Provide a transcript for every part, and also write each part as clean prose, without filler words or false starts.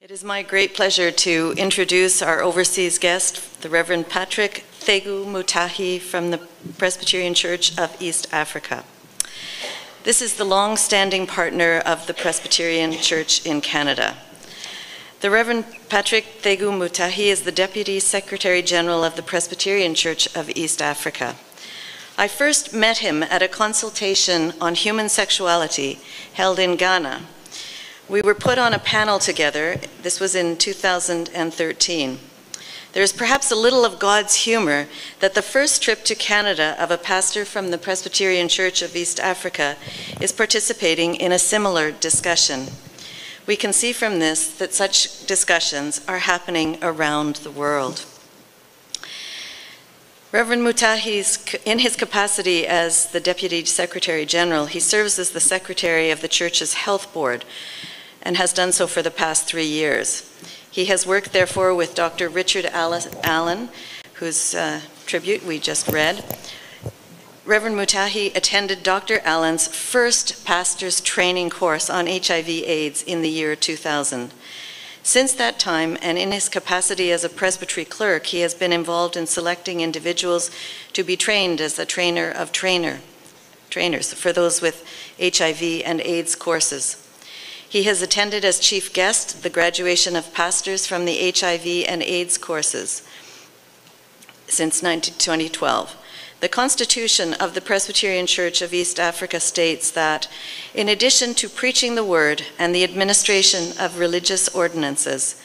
It is my great pleasure to introduce our overseas guest, the Reverend Patrick Thegu Mutahi from the Presbyterian Church of East Africa. This is the long-standing partner of the Presbyterian Church in Canada. The Reverend Patrick Thegu Mutahi is the Deputy Secretary General of the Presbyterian Church of East Africa. I first met him at a consultation on human sexuality held in Ghana. We were put on a panel together. This was in 2013. There is perhaps a little of God's humor that the first trip to Canada of a pastor from the Presbyterian Church of East Africa is participating in a similar discussion. We can see from this that such discussions are happening around the world. Reverend Mutahi, in his capacity as the Deputy Secretary General, he serves as the Secretary of the Church's Health Board and has done so for the past 3 years. He has worked, therefore, with Dr. Richard Allen, whose tribute we just read. Reverend Mutahi attended Dr. Allen's first pastor's training course on HIV/AIDS in the year 2000. Since that time, and in his capacity as a presbytery clerk, he has been involved in selecting individuals to be trained as the trainer of trainers for those with HIV and AIDS courses. He has attended as chief guest the graduation of pastors from the HIV and AIDS courses since 2012. The Constitution of the Presbyterian Church of East Africa states that, in addition to preaching the word and the administration of religious ordinances,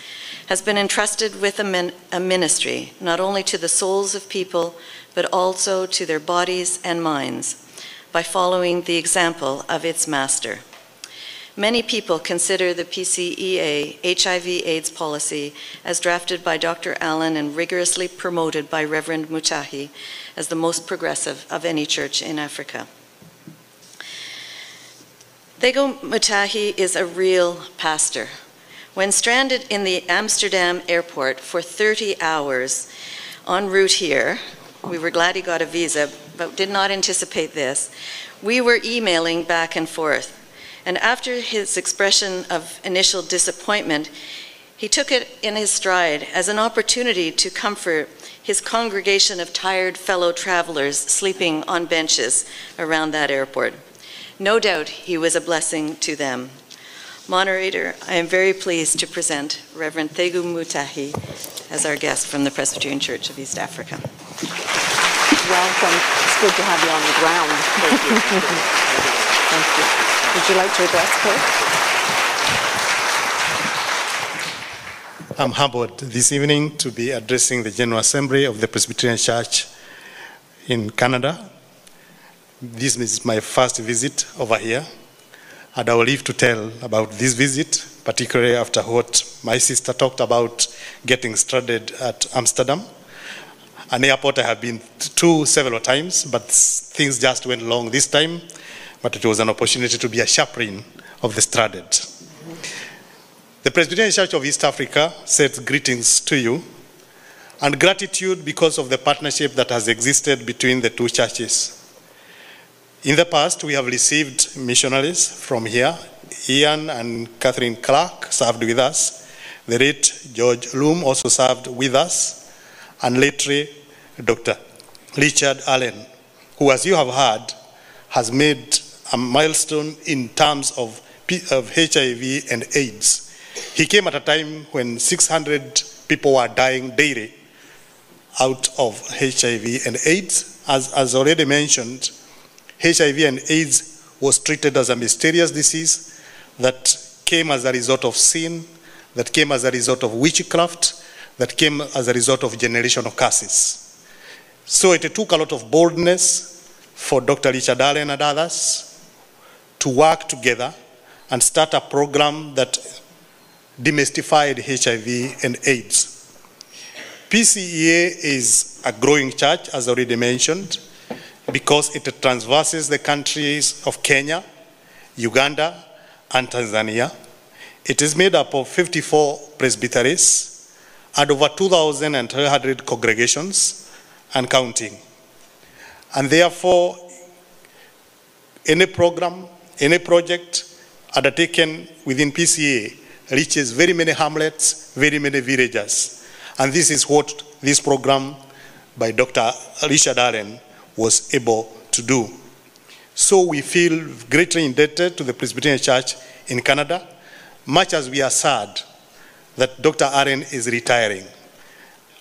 has been entrusted with a ministry, not only to the souls of people, but also to their bodies and minds, by following the example of its master. Many people consider the PCEA HIV/AIDS policy as drafted by Dr. Allen and rigorously promoted by Reverend Mutahi as the most progressive of any church in Africa. Thegu Mutahi is a real pastor. When stranded in the Amsterdam airport for 30 hours en route here, we were glad he got a visa, but did not anticipate this, we were emailing back and forth. And after his expression of initial disappointment, he took it in his stride as an opportunity to comfort his congregation of tired fellow travelers sleeping on benches around that airport. No doubt he was a blessing to them. Moderator, I am very pleased to present Reverend Thegu Mutahi as our guest from the Presbyterian Church of East Africa. Welcome. It's good to have you on the ground. Thank you. Thank you. Would you like to address, please? I'm humbled this evening to be addressing the General Assembly of the Presbyterian Church in Canada. This is my first visit over here, and I will live to tell about this visit, particularly after what my sister talked about getting stranded at Amsterdam, an airport I have been to several times, but things just went wrong this time. But it was an opportunity to be a chaplain of the stranded. The Presbyterian Church of East Africa sends greetings to you and gratitude because of the partnership that has existed between the two churches. In the past, we have received missionaries from here. Ian and Catherine Clark served with us. The late George Loom also served with us. And lately, Dr. Richard Allen, who, as you have heard, has made a milestone in terms of HIV and AIDS. He came at a time when 600 people were dying daily out of HIV and AIDS. As already mentioned, HIV and AIDS was treated as a mysterious disease that came as a result of sin, that came as a result of witchcraft, that came as a result of generational curses. So it took a lot of boldness for Dr. Richard Allen and others to work together and start a program that demystified HIV and AIDS. PCEA is a growing church, as already mentioned, because it traverses the countries of Kenya, Uganda, and Tanzania. It is made up of 54 presbyteries and over 2,300 congregations and counting. And therefore, any program, any project undertaken within PCA reaches very many hamlets, very many villages. And this is what this program by Dr. Richard Allen was able to do. So we feel greatly indebted to the Presbyterian Church in Canada, much as we are sad that Dr. Allen is retiring.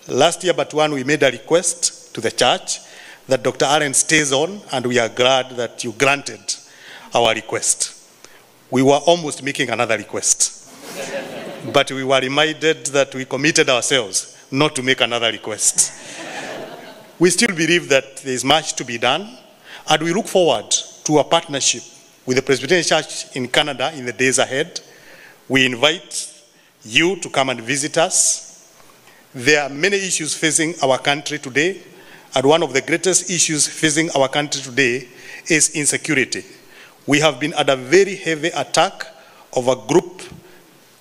Last year, but one, we made a request to the church that Dr. Allen stays on, and we are glad that you granted our request. We were almost making another request, but we were reminded that we committed ourselves not to make another request. We still believe that there is much to be done, and we look forward to a partnership with the Presbyterian Church in Canada in the days ahead. We invite you to come and visit us. There are many issues facing our country today, and one of the greatest issues facing our country today is insecurity. We have been under a very heavy attack of a group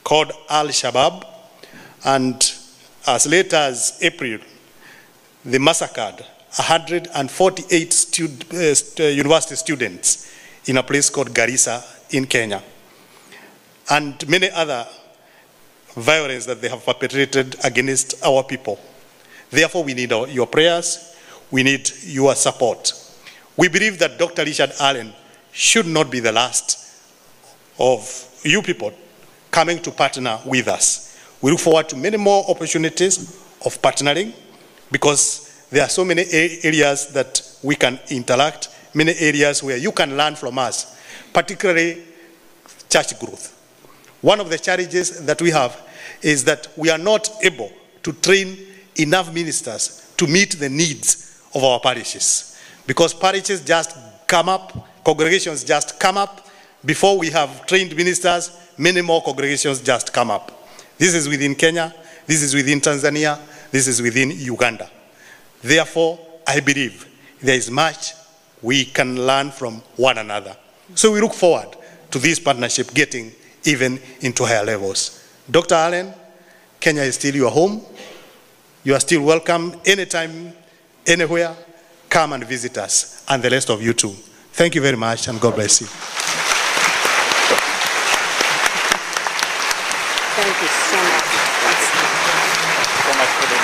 called Al-Shabaab, and as late as April, they massacred 148 university students in a place called Garissa in Kenya, and many other violence that they have perpetrated against our people. Therefore, we need your prayers, we need your support. We believe that Dr. Richard Allen should not be the last of you people coming to partner with us. We look forward to many more opportunities of partnering, because there are so many areas that we can interact, many areas where you can learn from us, particularly church growth. One of the challenges that we have is that we are not able to train enough ministers to meet the needs of our parishes, because parishes just come up, congregations just come up. Before we have trained ministers, many more congregations just come up. This is within Kenya, this is within Tanzania, this is within Uganda. Therefore, I believe there is much we can learn from one another. So we look forward to this partnership getting even into higher levels. Dr. Allen, Kenya is still your home. You are still welcome anytime, anywhere. Come and visit us, and the rest of you too. Thank you very much, and God bless you. Thank you so much. So much for the